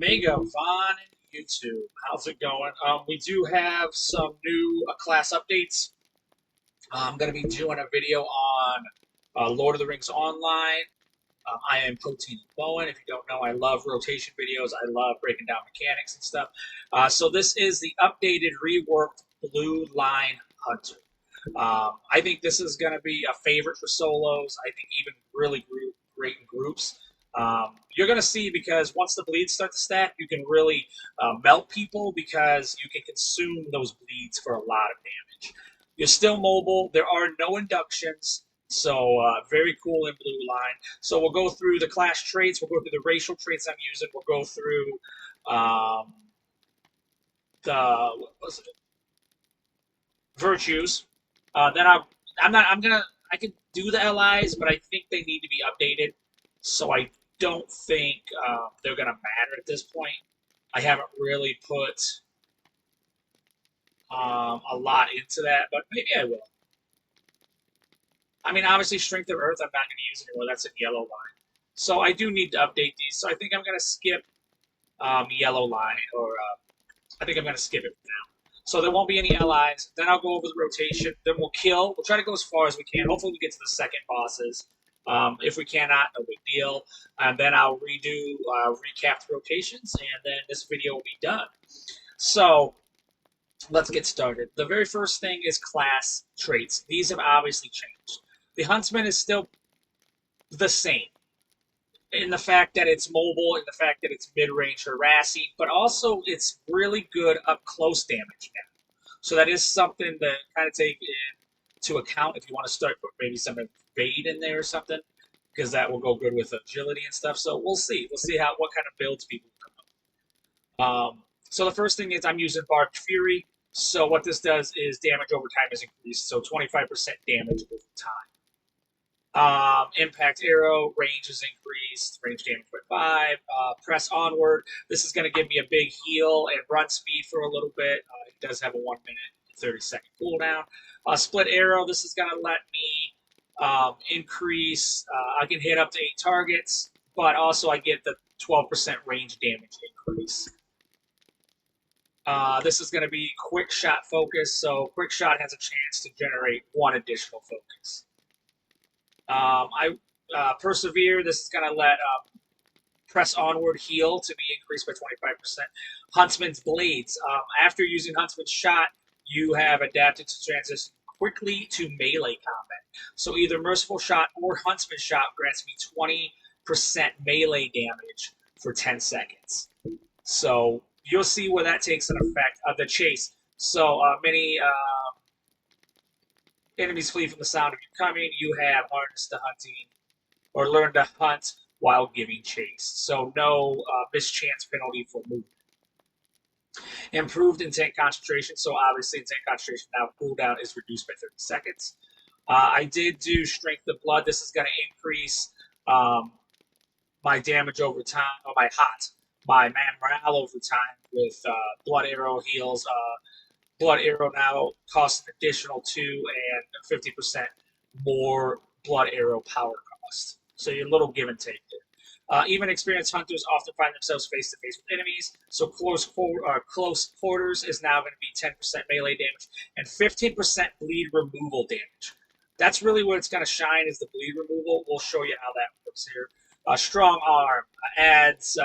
Omega Von and YouTube. How's it going? We do have some new class updates. I'm going to be doing a video on Lord of the Rings Online. I am Poteen and Bowen. If you don't know, I love rotation videos. I love breaking down mechanics and stuff. So this is the updated, reworked Blue Line Hunter. I think this is going to be a favorite for solos. I think even really great in groups. You're going to see, because once the bleeds start to stack, you can really melt people because you can consume those bleeds for a lot of damage. You're still mobile. There are no inductions, so very cool in Blue Line. So we'll go through the class traits. We'll go through the racial traits I'm using. We'll go through what was it? Virtues. Then I could do the LIs, but I think they need to be updated. So I don't think they're gonna matter at this point. I haven't really put a lot into that, but maybe I will. I mean, obviously, Strength of Earth I'm not gonna use anymore. That's in Yellow Line. So I do need to update these. So I think I'm gonna skip Yellow Line, or I think I'm gonna skip it now. So there won't be any LIs. Then I'll go over the rotation. Then we'll kill. We'll try to go as far as we can. Hopefully we get to the second bosses. If we cannot, no big deal. And then I'll recap the rotations, and then this video will be done. So let's get started. The very first thing is class traits. These have obviously changed. The Huntsman is still the same in the fact that it's mobile, in the fact that it's mid-range harassing, but also it's really good up-close damage now. So that is something to kind of take into account if you want to start put maybe some evade in there or something, because that will go good with agility and stuff. So we'll see. We'll see what kind of builds people come up. So the first thing is I'm using Barbed Fury. So what this does is damage over time is increased, so 25% damage over time. Impact arrow, range is increased, range damage by 5. Press onward. This is going to give me a big heal and run speed for a little bit. It does have a 1 minute and 30-second cooldown. Split arrow. This is going to let me increase. I can hit up to 8 targets, but also I get the 12% range damage increase. This is going to be quick shot focus. So quick shot has a chance to generate 1 additional focus. Persevere. This is going to let press onward heal to be increased by 25%. Huntsman's blades. After using Huntsman's shot, you have adapted to transition quickly to melee combat. So either Merciful Shot or Huntsman's shot grants me 20% melee damage for 10 seconds. So you'll see where that takes an effect of the chase. So many enemies flee from the sound of you coming. You have harnessed the hunting, or learned to hunt while giving chase. So no mischance penalty for movement. Improved intent concentration. So obviously intent concentration now cooldown is reduced by 30 seconds. I did do Strength of Blood. This is going to increase my damage over time, or my man morale over time with Blood Arrow heals. Blood Arrow now costs an additional 2 and 50% more Blood Arrow power cost. So your little give and take there. Even experienced hunters often find themselves face to face with enemies. So close quarters is now going to be 10% melee damage and 15% bleed removal damage. That's really where it's going to shine, is the bleed removal. We'll show you how that works here. Strong Arm adds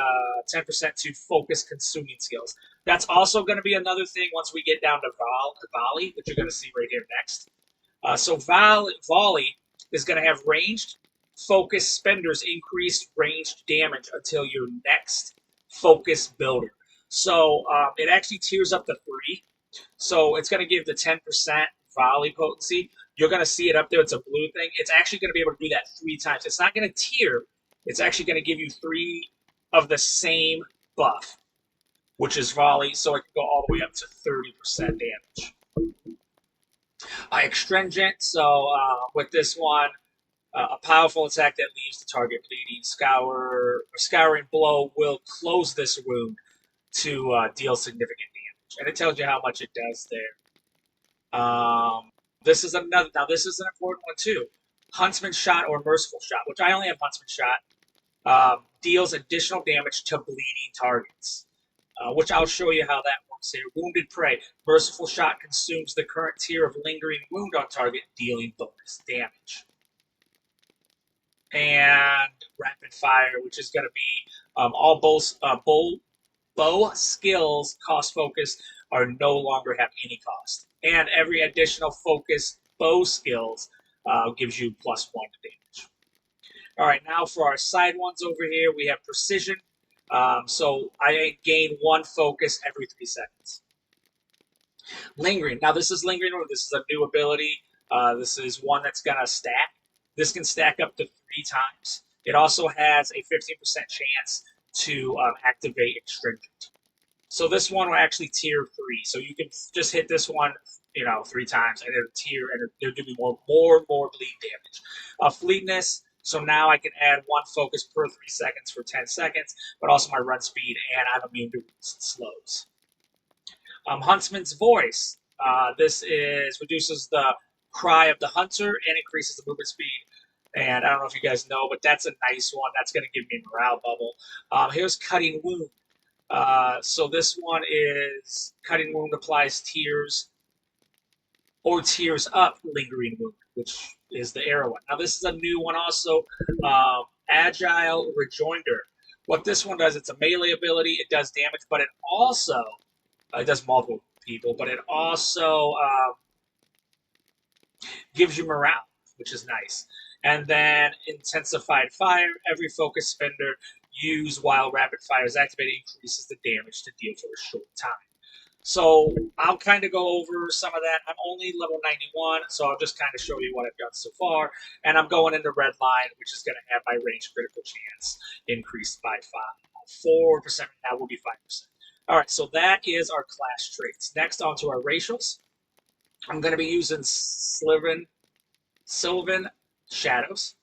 10% to focus consuming skills. That's also going to be another thing once we get down to Volley, which you're going to see right here next. So Volley is going to have ranged focus spenders increased ranged damage until your next focus builder. So it actually tiers up to 3. So it's going to give the 10% Volley potency. You're going to see it up there. It's a blue thing. It's actually going to be able to do that 3 times. It's not going to tier. It's actually going to give you 3 of the same buff, which is Volley, so it can go all the way up to 30% damage. Extringent, so with this one, a powerful attack that leaves the target bleeding. Scouring Blow will close this wound to deal significant damage, and it tells you how much it does there. This is an important one too. Huntsman Shot or Merciful Shot, which I only have Huntsman Shot. deals additional damage to bleeding targets, which I'll show you how that works here. Wounded Prey. Merciful Shot consumes the current tier of Lingering Wound on target, dealing bonus damage. And Rapid Fire, which is going to be all bow skills cost focus are no longer have any cost. And every additional focus bow skills gives you +1 to damage. All right, now for our side ones over here, we have Precision. So I gain 1 focus every 3 seconds. Lingering. Now this is Lingering. This is a new ability. This is one that's going to stack. This can stack up to 3 times. It also has a 15% chance to activate Astringent. So this one will actually tier 3. So you can just hit this one, 3 times, and it'll tier, and it'll give me more bleed damage. Fleetness. So now I can add 1 focus per 3 seconds for 10 seconds, but also my run speed, and I'm immune to slows. Huntsman's Voice. This reduces the cry of the hunter and increases the movement speed. And I don't know if you guys know, but that's a nice one. That's going to give me a morale bubble. Here's Cutting Wound. So this one is Cutting Wound applies tears up Lingering Wound, which is the arrow one. Now this is a new one also, Agile Rejoinder. What this one does, it's a melee ability. It does damage, but it also, it does multiple people, but it also gives you morale, which is nice. And then Intensified Fire. Every focus spender used while Rapid Fire is activated increases the damage to deal for a short time. So I'll kind of go over some of that. I'm only level 91, so I'll just kind of show you what I've done so far. And I'm going into Red Line, which is going to have my range critical chance increased by 4%. Now will be 5%. All right, so that is our class traits. Next, on to our racials. I'm going to be using Sylvan Shadows,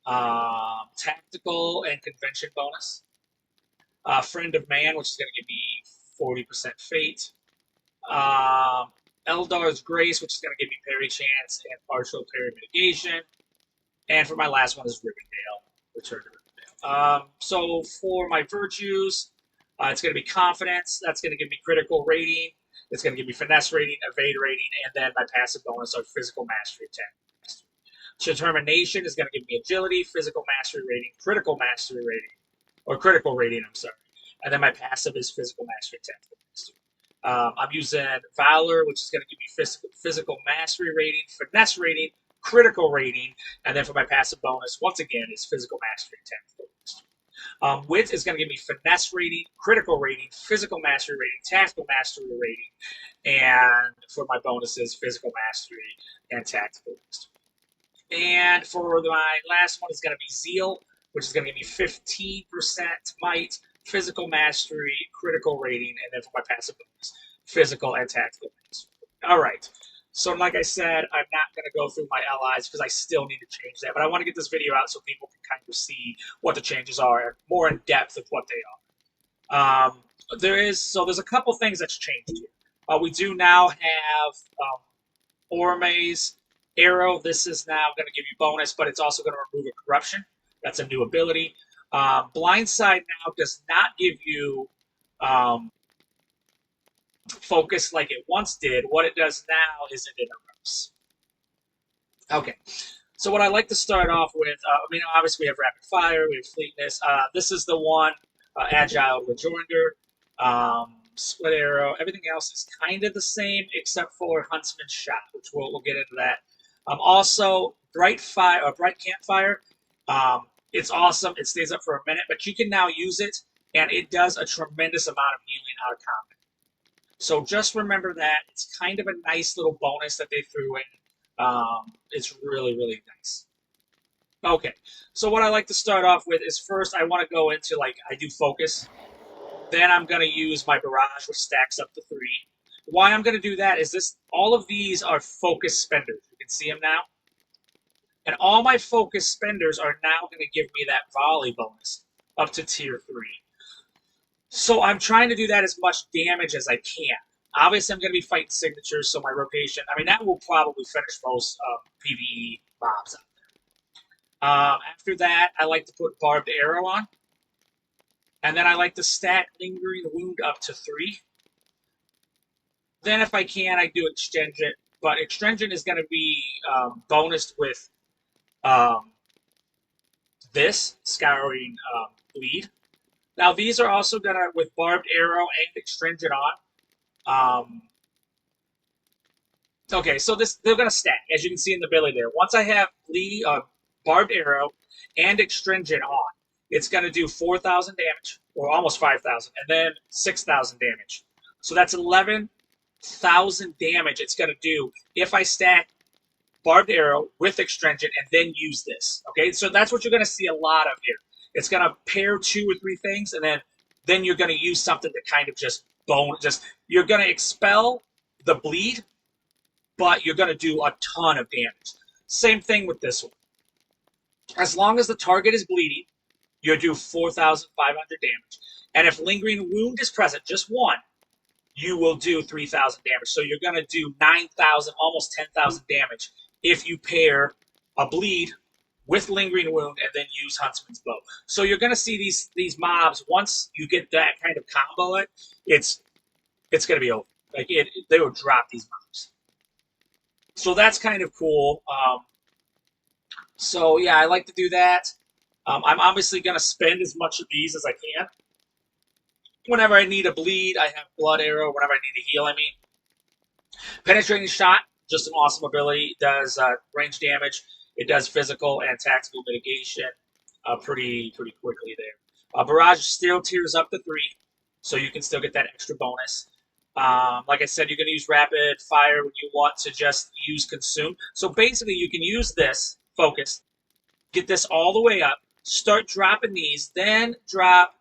Tactical and Convention bonus, Friend of Man, which is going to give me 40% fate, Eldar's Grace, which is going to give me parry chance and partial parry mitigation, and for my last one is Rivendell, Return to Rivendell. So for my virtues, it's going to be Confidence. That's going to give me critical rating. It's going to give me finesse rating, evade rating, and then my passive bonus are physical mastery, attack mastery. Determination is going to give me agility, physical mastery rating, critical mastery rating, or critical rating, I'm sorry. And then my passive is physical mastery, tactical mastery. I'm using Valor, which is going to give me physical mastery rating, finesse rating, critical rating, and then for my passive bonus, once again, is physical mastery, tactical mastery. Wit is going to give me finesse rating, critical rating, physical mastery rating, tactical mastery rating, and for my bonuses, physical mastery and tactical mastery. And for my last one is going to be Zeal, which is going to give me 15% might, physical mastery, critical rating, and then for my passive bonus, physical and tactical mastery. All right. So like I said, I'm not going to go through my allies because I still need to change that. But I want to get this video out so people can kind of see what the changes are, more in depth of what they are. There's a couple things that's changed here. We do now have Orme's Arrow. This is now going to give you bonus, but it's also going to remove a corruption. That's a new ability. Blindside now does not give you focus like it once did. What it does now is it interrupts. Okay, so what I like to start off with, obviously we have Rapid Fire, we have Fleetness. This is the one, Agile Rejoinder, Split Arrow. Everything else is kind of the same except for Huntsman's Shot, which we'll get into that. Also, Bright Campfire. It's awesome. It stays up for a minute, but you can now use it, and it does a tremendous amount of healing out of combat. So just remember that. It's kind of a nice little bonus that they threw in. It's really, really nice. Okay, so what I like to start off with is first I want to go into, I do focus. Then I'm going to use my barrage, which stacks up to 3. Why I'm going to do that is all of these are focus spenders. You can see them now. And all my focus spenders are now going to give me that volley bonus up to tier 3. So I'm trying to do that as much damage as I can. Obviously, I'm going to be fighting signatures, so my rotation, that will probably finish most PvE mobs out there. After that, I like to put Barbed Arrow on. And then I like to stack Lingering Wound up to 3. Then if I can, I do Extringent. But Extringent is going to be bonused with um, this, Scouring Bleed. Now these are also going to, with Barbed Arrow and Extringent on. Okay, so they're going to stack, as you can see in the ability there. Once I have Bleed, Barbed Arrow and Extringent on, it's going to do 4,000 damage, or almost 5,000, and then 6,000 damage. So that's 11,000 damage it's going to do if I stack Barbed Arrow with Extringent and then use this. Okay, so that's what you're going to see a lot of here. It's going to pair 2 or 3 things, and then you're going to use something to kind of just you're going to expel the bleed, but you're going to do a ton of damage. Same thing with this one. As long as the target is bleeding, you'll do 4,500 damage. And if Lingering Wound is present, just one, you will do 3,000 damage. So you're going to do 9,000, almost 10,000 damage if you pair a bleed with Lingering Wound and then use Huntsman's Bow. So you're going to see these mobs, once you get that kind of combo, it's going to be over. Like they will drop these mobs. So that's kind of cool. So yeah, I like to do that. I'm obviously going to spend as much of these as I can. Whenever I need a bleed, I have Blood Arrow. Whenever I need to heal, I mean. Penetrating Shot, just an awesome ability. It does range damage. It does physical and tactical mitigation pretty quickly there. Barrage still tiers up to 3, so you can still get that extra bonus. Like I said, you're going to use Rapid Fire when you want to just use Consume. So basically, you can use this, Focus, get this all the way up, start dropping these, then drop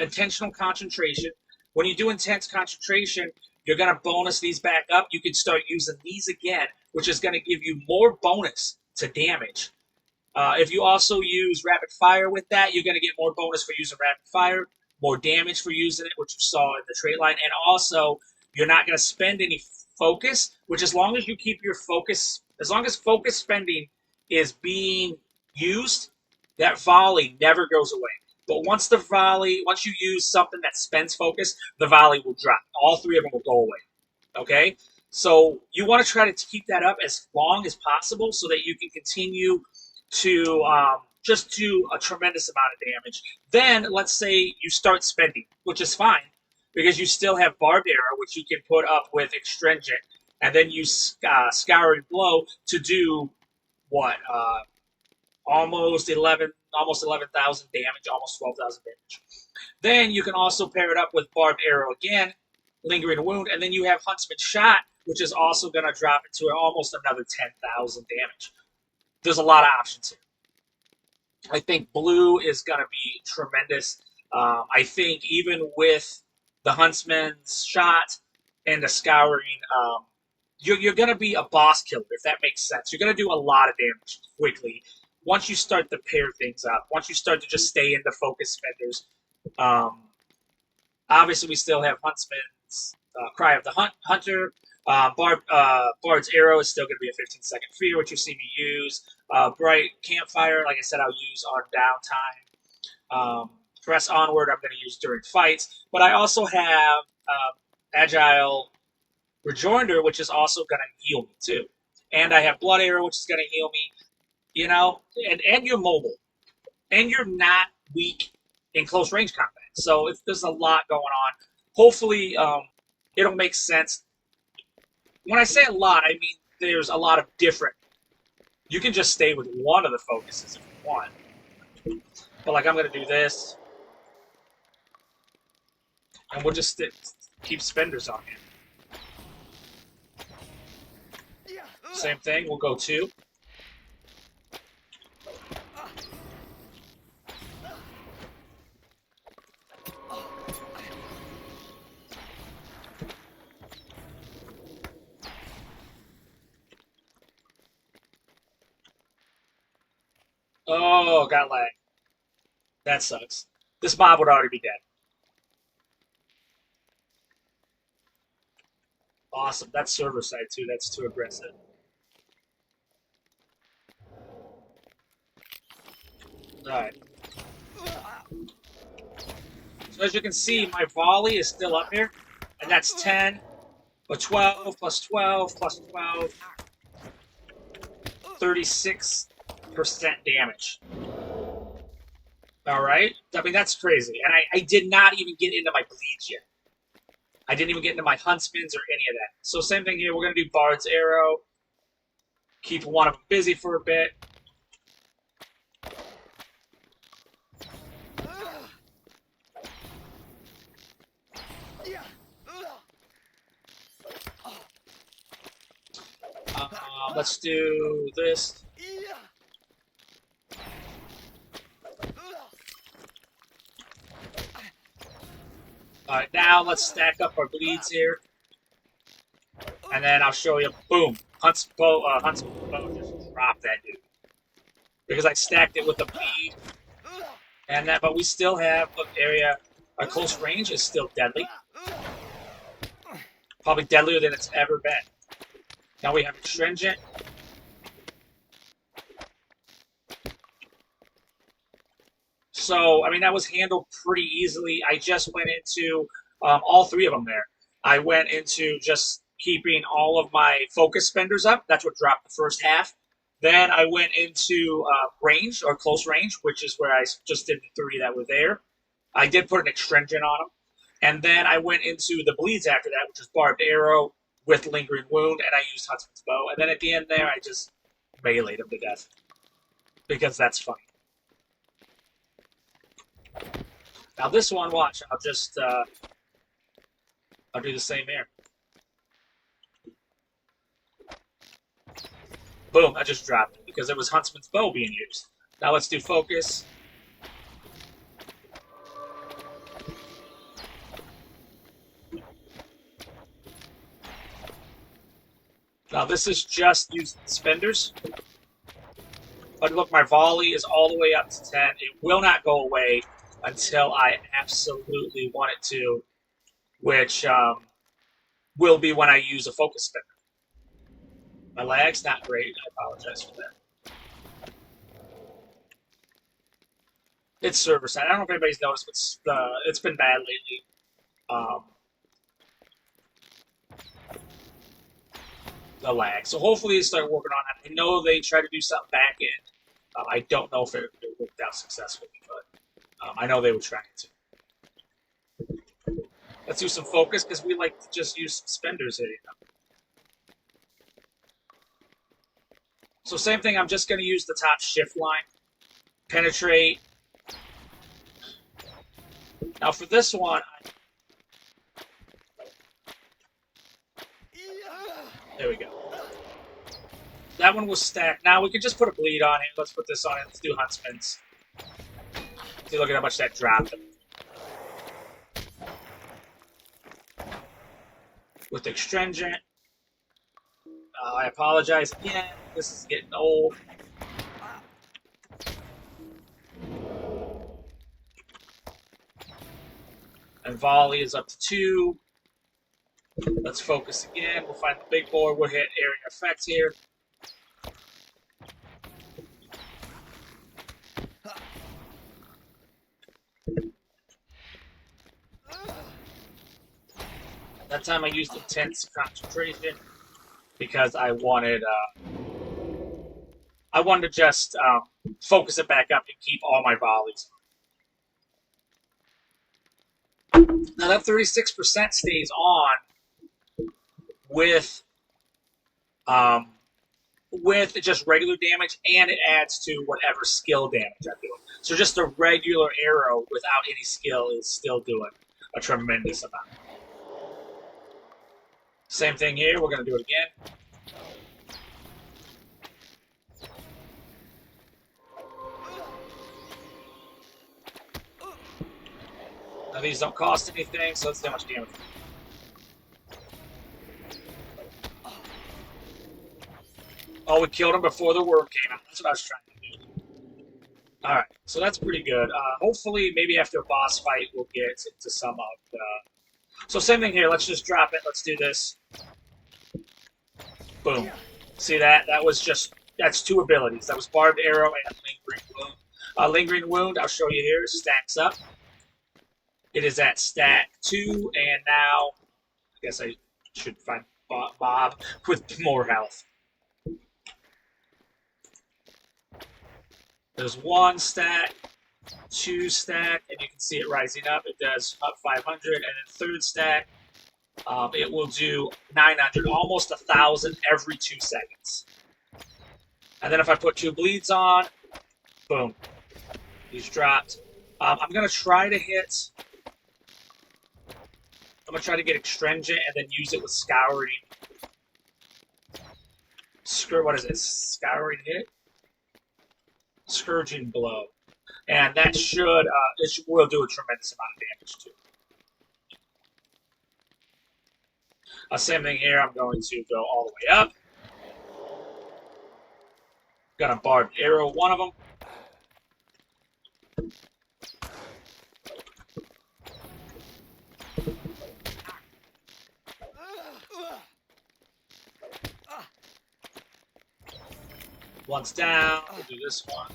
Intentional Concentration. When you do Intense Concentration, you're going to bonus these back up. You can start using these again, which is going to give you more bonus to damage. If you also use Rapid Fire with that, you're going to get more bonus for using Rapid Fire, more damage for using it, which you saw in the trait line. And also, you're not going to spend any focus, which as long as you keep your focus, as long as focus spending is being used, that volley never goes away. But once you use something that spends focus, the volley will drop. All 3 of them will go away. Okay? So you want to try to keep that up as long as possible so that you can continue to just do a tremendous amount of damage. Then, let's say you start spending, which is fine, because you still have Barbed Arrow, which you can put up with Extringent, and then use Scouring Blow to do, what, almost 11,000 damage, almost 12,000 damage. Then you can also pair it up with Barbed Arrow again, Lingering Wound, and then you have Huntsman's Shot, which is also going to drop it to almost another 10,000 damage. There's a lot of options here. I think blue is going to be tremendous. I think even with the Huntsman's Shot and the Scouring, you're going to be a boss killer, if that makes sense. You're going to do a lot of damage quickly once you start to pair things up, once you start to just stay into focus spenders. Obviously, we still have Huntsman's Cry of the Hunter. Bard's Arrow is still going to be a 15-second fear, which you see me use. Bright Campfire, like I said, I'll use on downtime. Press Onward, I'm going to use during fights. But I also have Agile Rejoinder, which is also going to heal me, too. And I have Blood Arrow, which is going to heal me. You know, and you're mobile. And you're not weak in close range combat. So there's a lot going on. Hopefully, it'll make sense. When I say a lot, I mean there's a lot of different. You can just stay with one of the focuses if you want. But like I'm going to do this. And we'll just keep spenders on here. Same thing, we'll go 2. Oh, got lag. That sucks. This mob would already be dead. Awesome. That's server side, too. That's too aggressive. Alright. So as you can see, my volley is still up here. And that's 10, but 12, plus 12, plus 12. 36% damage. Alright? I mean, that's crazy. And I did not even get into my bleeds yet. I didn't even get into my huntsmans or any of that. So same thing here. We're going to do Bard's Arrow. Keep one of them busy for a bit. Let's do this. Alright, now let's stack up our bleeds here. And then I'll show you, boom, Huntsman's Bow just dropped that dude. Because I stacked it with a bleed. And that, but we still have, look, area, our close range is still deadly. Probably deadlier than it's ever been. Now we have Astringent. So, I mean, that was handled pretty easily. I just went into all three of them there. I went into just keeping all of my focus spenders up. That's what dropped the first half. Then I went into range, or close range, which is where I just did the three that were there. I did put an Astringent on them. And then I went into the bleeds after that, which is Barbed Arrow with Lingering Wound, and I used Huntsman's Bow. And then at the end there, I just meleeed him to death. Because that's funny. Now this one, watch, I'll just, I'll do the same here. Boom, I just dropped it because it was Huntsman's Bow being used. Now let's do focus. Now this is just using spenders. But look, my volley is all the way up to 10. It will not go away until I absolutely want it to, which will be when I use a focus spinner. My lag's not great. I apologize for that. It's server side. I don't know if anybody's noticed, but it's been bad lately. The lag. So hopefully they start working on that. I know they try to do something back end. I don't know if it worked out successfully, but I know they were trying to. Let's do some focus because we like to just use some spenders here. You know? So same thing. I'm just going to use the top shift line, penetrate. Now for this one, there we go. That one was stacked. Now we can just put a bleed on it. Let's put this on it. Let's do Huntsman's. See, look at how much that dropped. With Astringent. I apologize again. This is getting old. And volley is up to 2. Let's focus again. We'll find the big board. We'll hit area effects here. That time I used intense concentration because I wanted to just focus it back up and keep all my volleys. Now that 36% stays on with just regular damage, and it adds to whatever skill damage I'm doing. So just a regular arrow without any skill is still doing a tremendous amount. Same thing here. We're going to do it again. Now these don't cost anything, so let's see how much damage. Oh, we killed him before the word came out. That's what I was trying to do. Alright, so that's pretty good. Hopefully, maybe after a boss fight, we'll get into some of the... So same thing here. Let's just drop it. Let's do this. Boom. See that? That was just... That's 2 abilities. That was Barbed Arrow and Lingering Wound. Lingering Wound, I'll show you here, stacks up. It is at stack 2, and now I guess I should find Bob with more health. There's 1 stack, 2 stack, and you can see it rising up. It does up 500, and then 3rd stack, it will do 900, almost 1,000 every 2 seconds. And then if I put 2 bleeds on, boom, he's dropped. I'm gonna try to hit. I'm gonna try to get Extringent and then use it with Scouring. What is it? Scouring hit? Scourging Blow. And that should, will do a tremendous amount of damage too. Same thing here, I'm going to go all the way up. Gonna Barbed Arrow one of them. One's down, we'll do this one.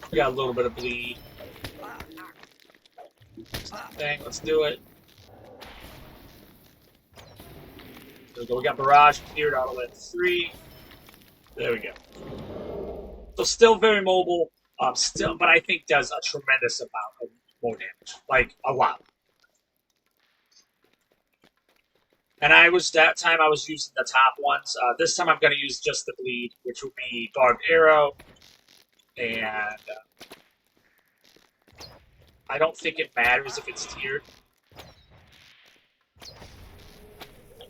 We got a little bit of bleed. Thing, let's do it. There we go, we got Barrage cleared all the way to 3. There we go. So still very mobile, but I think does a tremendous amount of more damage. Like, a lot. And that time I was using the top ones. This time I'm going to use just the bleed, which will be Barbed Arrow. And I don't think it matters if it's tiered.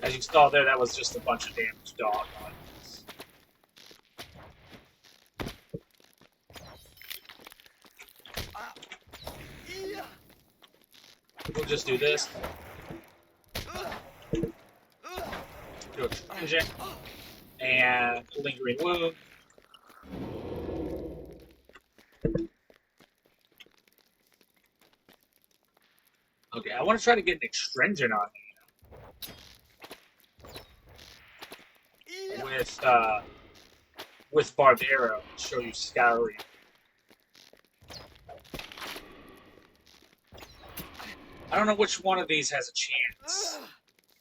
As you saw there, that was just a bunch of damage dog. We'll just do this. Do a Extringent and Lingering Wound. Okay, I want to try to get an Extringent on me with Barbed Arrow to show you Scouring. I don't know which one of these has a chance.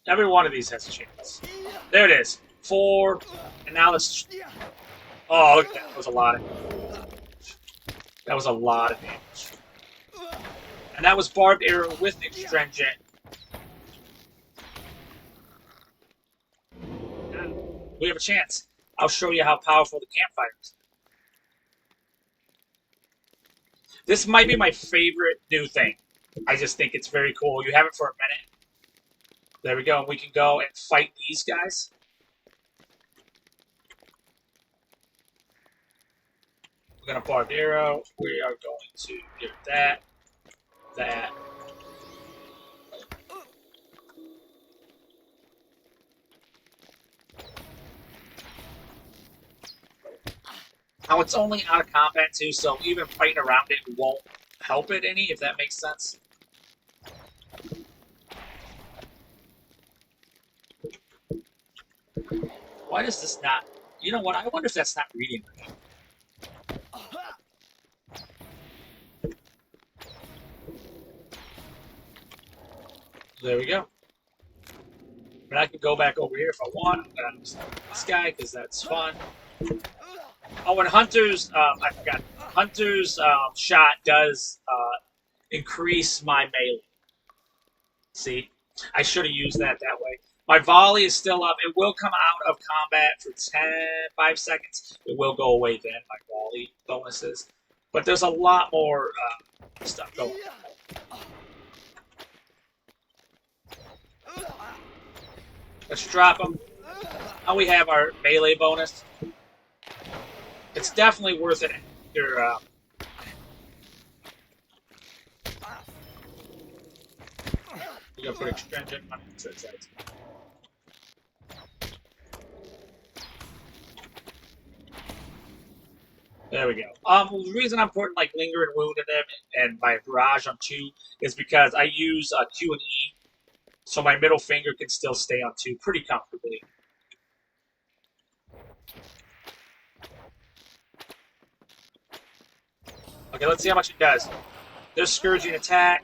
Every one of these has a chance. There it is. 4. And now let's... Oh, look at that. That was a lot of damage. That was a lot of damage. And that was Barbed Arrow with Extringent. We have a chance. I'll show you how powerful the campfire is. This might be my favorite new thing. I just think it's very cool. You have it for a minute. There we go. And we can go and fight these guys. We're going to Barbed Arrow. We are going to give that. Now it's only out of combat too, so even fighting around it won't help it any, if that makes sense. Why does this not... You know what? I wonder if that's not reading right. There we go. But I can go back over here if I want. I'm going to use this guy because that's fun. Oh, and Hunter's... I forgot. Hunter's shot does increase my melee. See? I should have used that way. My volley is still up. It will come out of combat for 5 seconds. It will go away then, my volley bonuses. But there's a lot more stuff going on. Let's drop them. Now we have our melee bonus. It's definitely worth it after... We're going to put Extringent on it. There we go. The reason I'm putting like Lingering Wound in them and my Barrage on 2 is because I use Q and E. so my middle finger can still stay on 2 pretty comfortably. Okay, let's see how much it does. There's Scourging attack.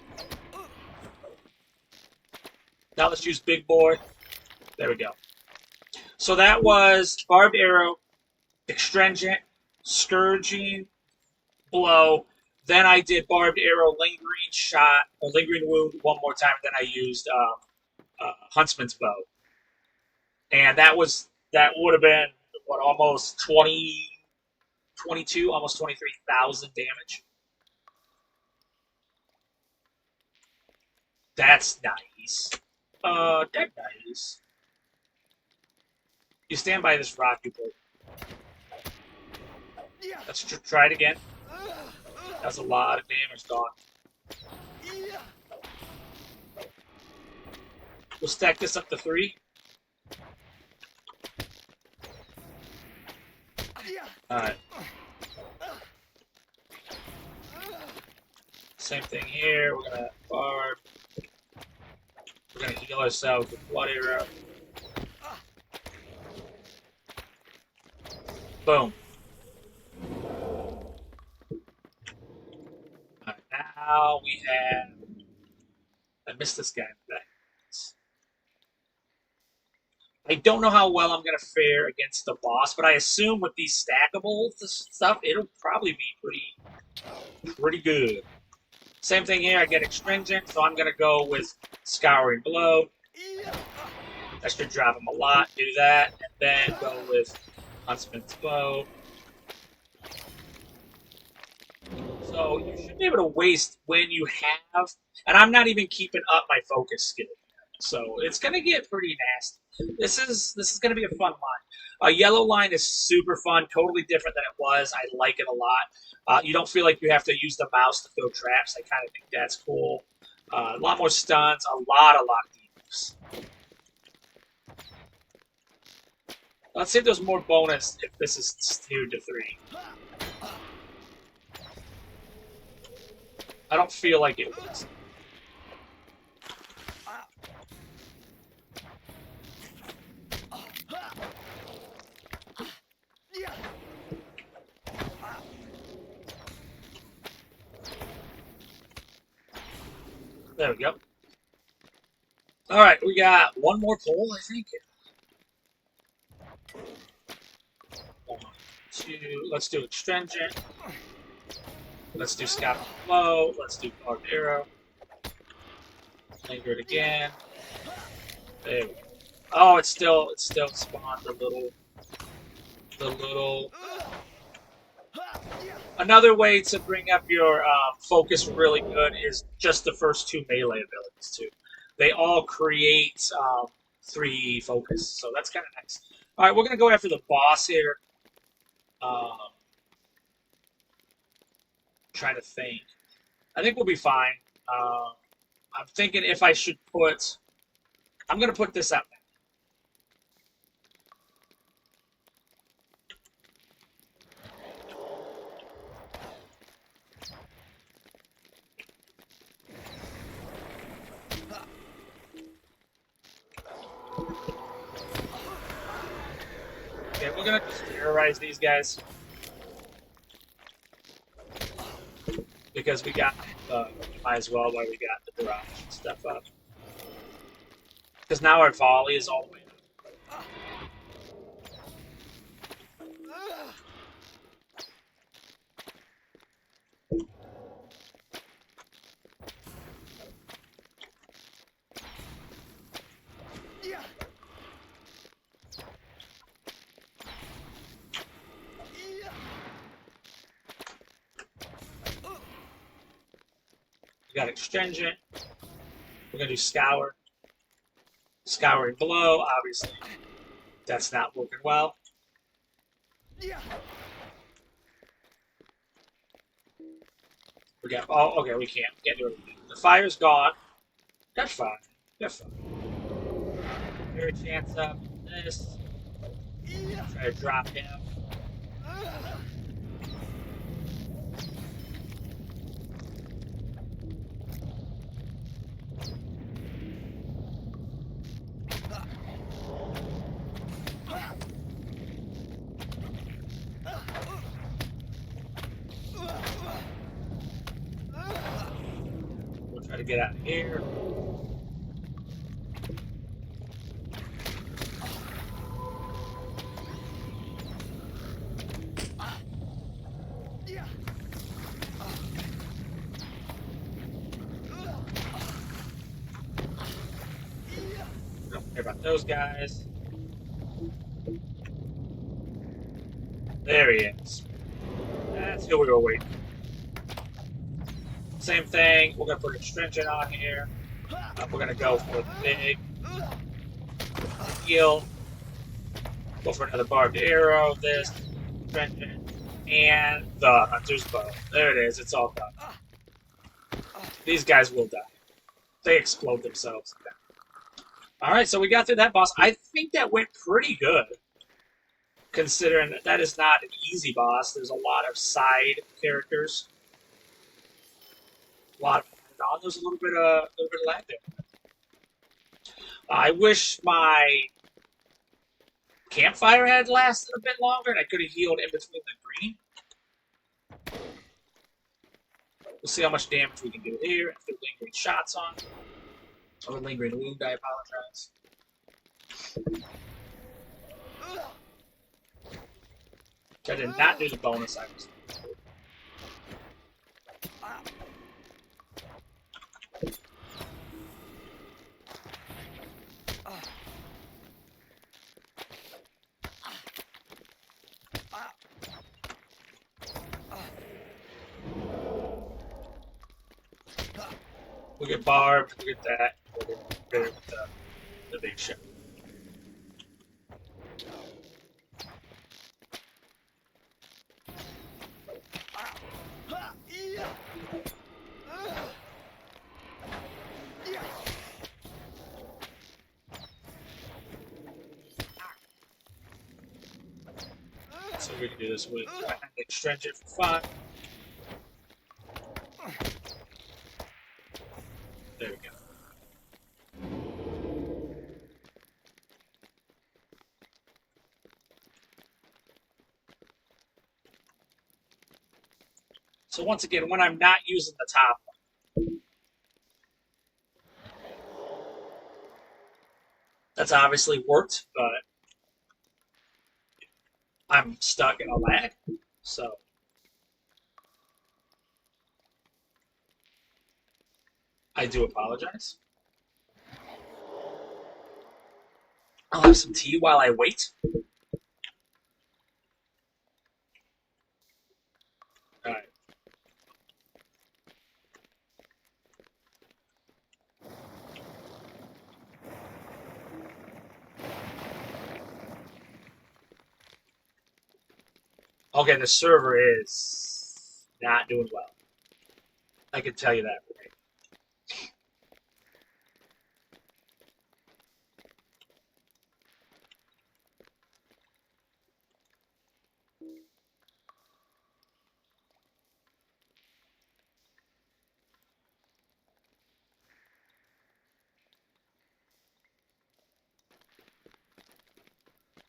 Now let's use Big Boy. There we go. So that was Barbed Arrow, Astringent, Scourging, Blow. Then I did Barbed Arrow, Lingering Shot, or Lingering Wound one more time. Then I used Huntsman's Bow. And that would have been, what, almost 22, almost 23,000 damage. That's nice. That's nice. You stand by this rock, you play. Let's try it again. That's a lot of damage gone. We'll stack this up to 3. Alright. Same thing here. We're gonna barb. We're gonna heal ourselves with Blood Arrow. Boom. Alright, now we have... I missed this guy in the back. I don't know how well I'm going to fare against the boss, but I assume with these stackable stuff, it'll probably be pretty good. Same thing here, I get Astringent, so I'm going to go with Scouring Blow. That should drop him a lot, do that, and then go with Huntsman's Bow. So you should be able to waste when you have, and I'm not even keeping up my focus skill. So it's going to get pretty nasty. This is going to be a fun line. Yellow line is super fun, totally different than it was. I like it a lot. You don't feel like you have to use the mouse to throw traps. I kind of think that's cool. A lot more stuns, a lot of lock debuffs. Let's see if there's more bonus if this is tiered to 3. I don't feel like it was. There we go. All right, we got one more pull, I think. 1, 2. Let's do Astringent. Let's do Scouting Blow. Let's do Barbed Arrow. Linger it again. There we go. Oh, it still spawned the little. Another way to bring up your focus really good is just the first 2 melee abilities too. They all create 3 focus, so that's kind of nice. All right, we're gonna go after the boss here. Trying to think. I think we'll be fine. I'm thinking if I should put. I'm gonna put this up. Okay, we're gonna just terrorize these guys because we got might as well while we got the barrage and stuff up. Because now our volley is all the way up. We got Astringent. We're gonna do Scour. Scouring Blow, obviously. That's not working well. We got. Oh, okay, we can't do anything. The fire's gone. That's fine. That's fine. Here, chance up. This. Try to drop him. get out of here. Don't care about those guys. There he is. That's who we were waiting for. Same thing. We're going to put a stringent on here. We're going to go for the big heal. Go for another barbed arrow. This stringent. And the hunter's bow. There it is. It's all done. These guys will die. They explode themselves. Alright, so we got through that boss. I think that went pretty good. Considering that is not an easy boss. There's a lot of side characters. A lot of there's a little bit of lag there. I wish my campfire had lasted a bit longer and I could have healed in between the green. We'll see how much damage we can do here. If the lingering shots on. Or lingering wound, I apologize. I did not do the bonus I was. We'll get barbed, we'll get that, we'll get rid of the big ship. So we can do this with stringent for fun. There we go. So once again, when I'm not using the top one, that's obviously worked, but I'm stuck in a lag, so I do apologize. I'll have some tea while I wait. All right. Okay, the server is not doing well. I can tell you that.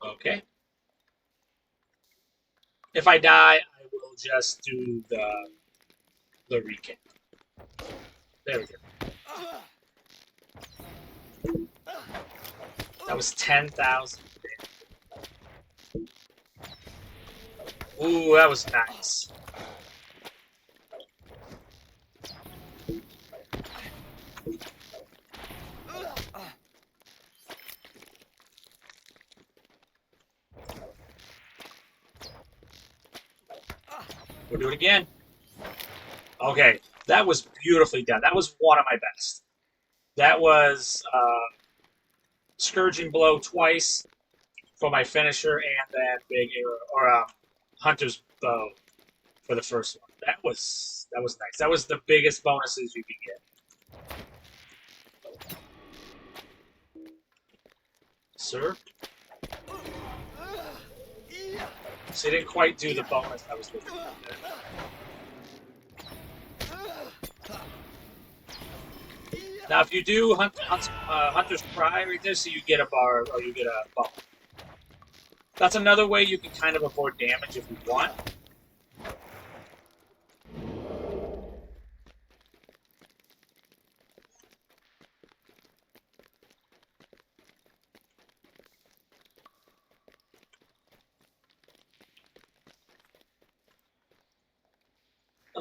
Okay. If I die, I will just do the recap. There we go. That was 10,000. Ooh, that was nice. We'll do it again. Okay, that was beautifully done. That was one of my best. That was Scourging Blow twice for my finisher, and then Big Arrow, or Hunter's Bow for the first one. That was nice. That was the biggest bonuses you could get. Sir? So you didn't quite do the bonus I was looking for there. Now, if you do Hunter's Cry right there, so you get a bar or you get a bump. That's another way you can kind of avoid damage if you want.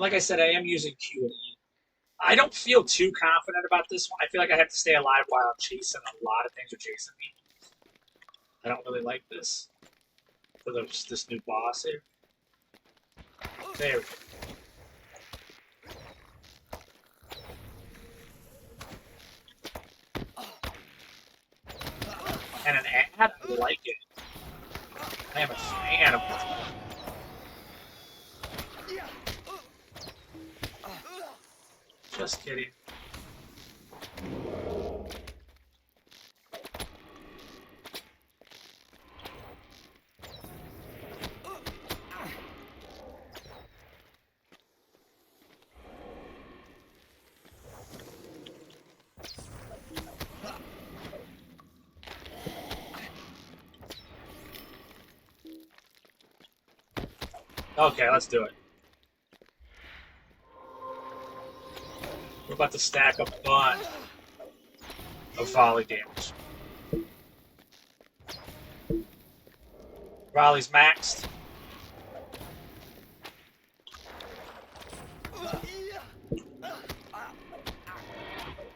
like I said, I am using Q and E. I don't feel too confident about this one. I feel like I have to stay alive while I'm chasing. A lot of things are chasing me. I don't really like this. For this new boss here. There we go. And an ad? I like it. I am a fan of this. Just kidding. Okay, let's do it. We're about to stack a bunch of volley damage. Volley's maxed.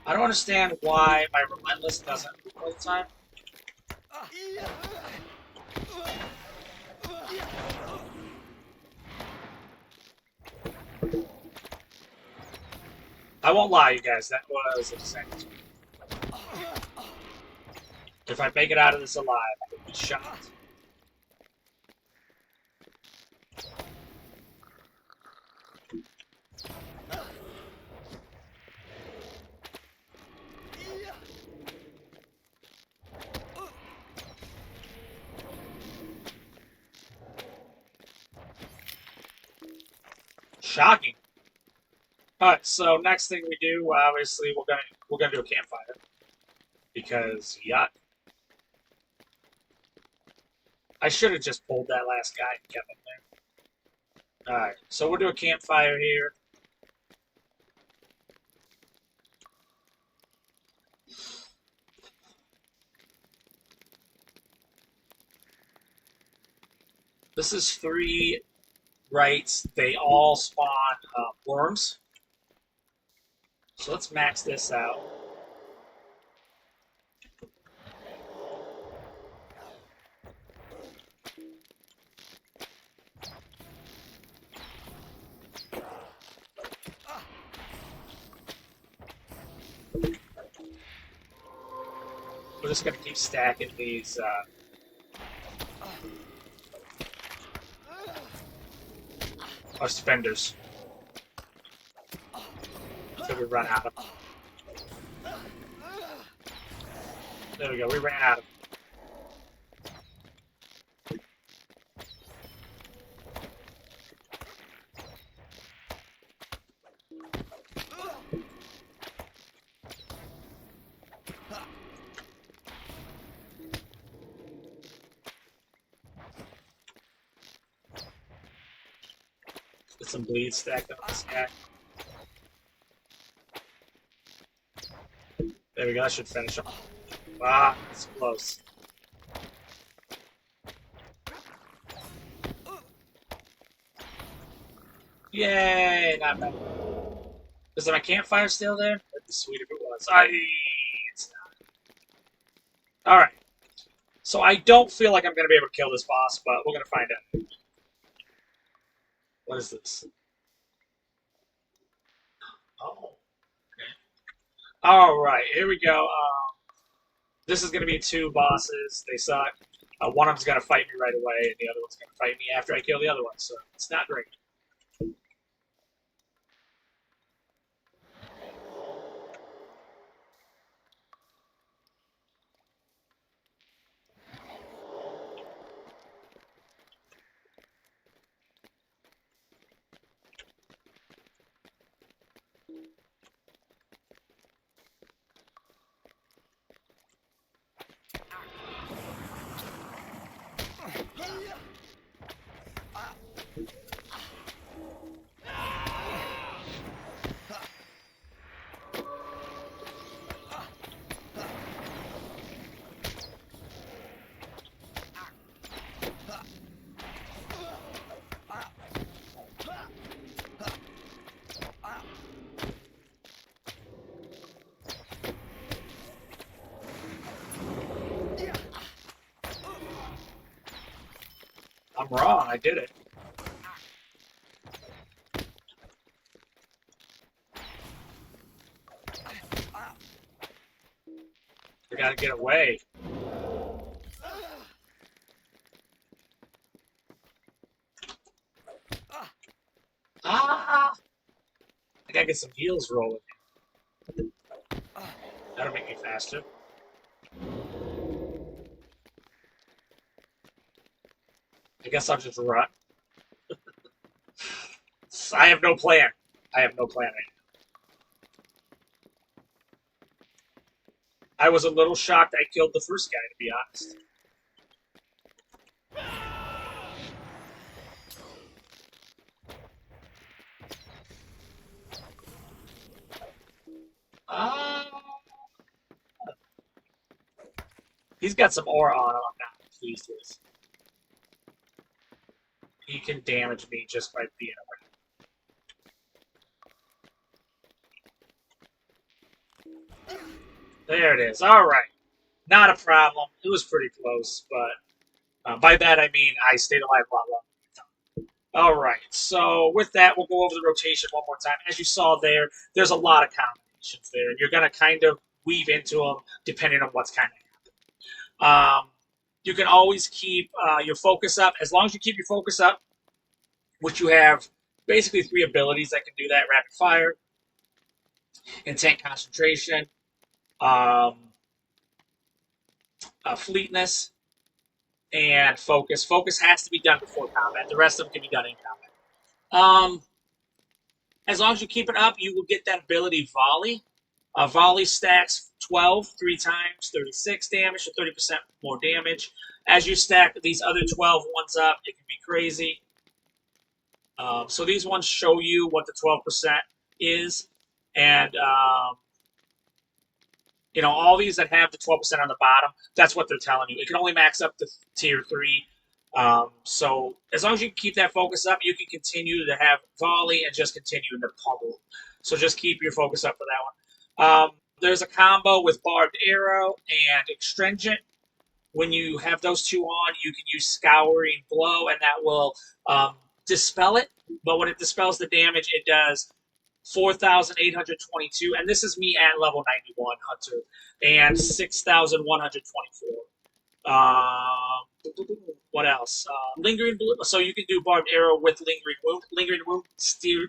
I don't understand why my Relentless doesn't move all the time. I won't lie, you guys, that was insane. If I make it out of this alive, I would be shocked. Shocking. Alright, so next thing we do, obviously we're gonna do a campfire. Because yuck. I should have just pulled that last guy and kept him there. Alright, so we'll do a campfire here. This is 3 rights. They all spawn worms. So let's max this out. We're just going to keep stacking these our spenders until we run out of them. There we go, we ran out of them. Get some bleed stacked on this guy. There we go, that should finish him. Ah, it's close. Yay, not bad. Is my campfire still there? That'd be sweet if it was. It's not. Alright. So I don't feel like I'm going to be able to kill this boss, but we're going to find out. What is this? Oh. Okay. Alright, here we go. This is going to be 2 bosses. They suck. One of them's going to fight me right away, and the other one's going to fight me after I kill the other one, so it's not great. I'm wrong. I did it. I gotta get away. Ah! I gotta get some heals rolling. That'll make me faster. I guess I'll just run. I have no plan. I have no plan. I was a little shocked I killed the first guy, to be honest. Uh, he's got some aura on him. I'm not pleased with. He can damage me just by being around. There it is. All right. Not a problem. It was pretty close, but by that I mean I stayed alive a lot longer. All right, so with that, we'll go over the rotation one more time. As you saw there, there's a lot of combinations there, and you're going to kind of weave into them depending on what's kind of happening. You can always keep your focus up. As long as you keep your focus up, which you have basically 3 abilities that can do that: rapid fire, intent concentration, fleetness, and focus. Focus has to be done before combat. The rest of them can be done in combat. As long as you keep it up, you will get that ability Volley. Volley stacks 12 3 times, 36 damage, or 30% more damage. As you stack these other 12 ones up, it can be crazy. So these ones show you what the 12% is. And, all these that have the 12% on the bottom, that's what they're telling you. It can only max up to tier 3. So as long as you can keep that focus up, you can continue to have Volley and just continue to pummel. So just keep your focus up for that one. There's a combo with Barbed Arrow and Astringent. When you have those 2 on, you can use Scouring Blow, and that will dispel it. But when it dispels the damage, it does 4,822, and this is me at level 91 Hunter, and 6,124. What else? Lingering Blow. So you can do Barbed Arrow with Lingering Wound. Lingering Wound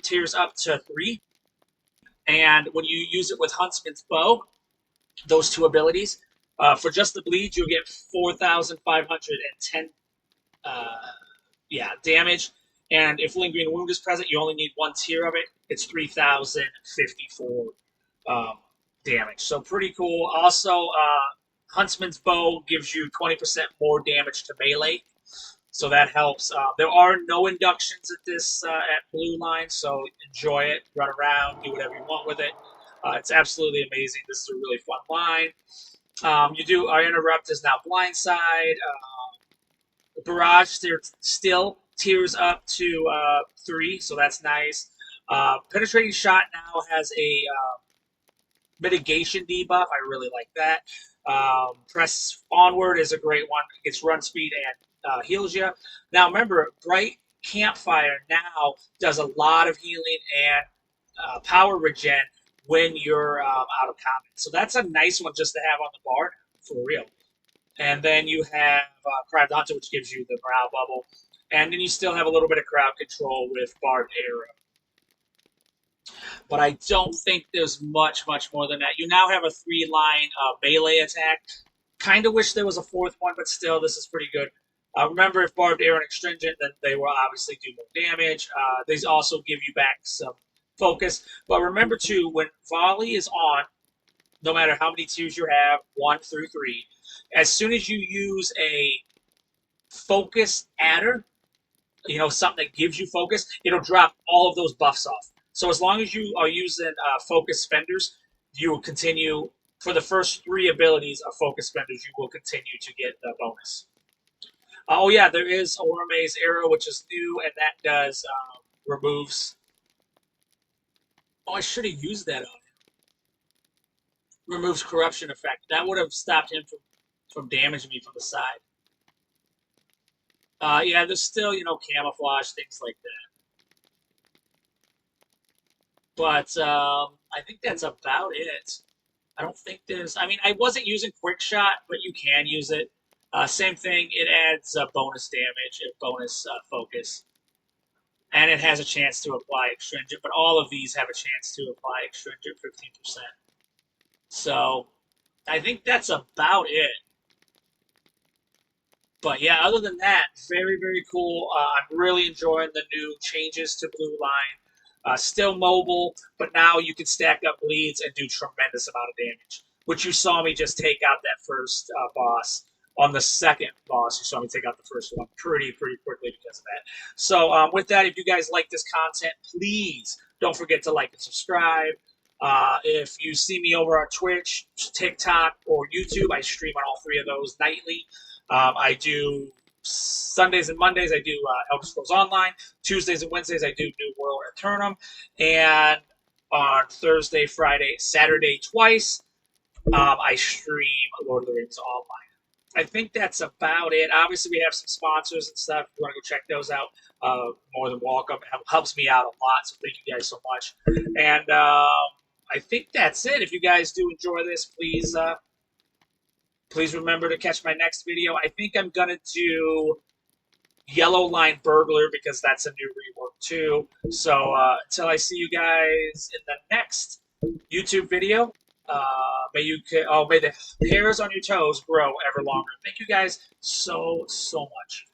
tiers up to 3. And when you use it with Huntsman's Bow, those 2 abilities, for just the bleed, you'll get 4,510 damage. And if Lingering Wound is present, you only need 1 tier of it. It's 3,054 damage. So pretty cool. Also, Huntsman's Bow gives you 20% more damage to melee. So that helps. There are no inductions at this at Blue Line, so enjoy it. Run around, do whatever you want with it. It's absolutely amazing. This is a really fun line. Our Interrupt is now Blindside. Barrage still tiers up to 3, so that's nice. Penetrating Shot now has a mitigation debuff. I really like that. Press Onward is a great one. It's run speed and heals you. Now remember, Bright Campfire now does a lot of healing and power regen when you're out of combat. So that's a nice one just to have on the bar, for real. And then you have Cry of the Hunter, which gives you the morale bubble. And then you still have a little bit of crowd control with Barbed Arrow. But I don't think there's much more than that. You now have a 3-line melee attack. Kind of wish there was a 4th one, but still, this is pretty good. Remember, if Barbed Arrow and Astringent, then they will obviously do more damage. These also give you back some focus. But remember, too, when Volley is on, no matter how many tiers you have, 1 through 3, as soon as you use a focus adder, something that gives you focus, it'll drop all of those buffs off. So as long as you are using focus spenders, you will continue, for the first 3 abilities of focus spenders, you will continue to get the bonus. Oh yeah, there is Orme's Arrow, which is new, and that does removes. Oh, I should have used that on him. Removes corruption effect. That would have stopped him from damaging me from the side. Yeah, there's still, camouflage, things like that. But I think that's about it. I don't think there's. I mean, I wasn't using quick shot, but you can use it. Same thing. It adds bonus damage and bonus focus, and it has a chance to apply extringent. But all of these have a chance to apply extringent 15%. So I think that's about it. But yeah, other than that, very, very cool. I'm really enjoying the new changes to Blue Line. Still mobile, but now you can stack up bleeds and do tremendous amount of damage. Which you saw me just take out that first boss. On the second boss, you saw me take out the first one pretty quickly because of that. So with that, if you guys like this content, please don't forget to like and subscribe. If you see me over on Twitch, TikTok, or YouTube, I stream on all three of those nightly. I do Sundays and Mondays, I do Elder Scrolls Online. Tuesdays and Wednesdays, I do New World Eternum. And on Thursday, Friday, Saturday, twice, I stream Lord of the Rings Online. I think that's about it. Obviously, we have some sponsors and stuff. If you want to go check those out, more than welcome. It helps me out a lot, so thank you guys so much. And I think that's it. If you guys do enjoy this, please remember to catch my next video. I think I'm going to do Yellow Line Burglar because that's a new rework too. So until I see you guys in the next YouTube video, may the hairs on your toes grow ever longer. Thank you guys so much.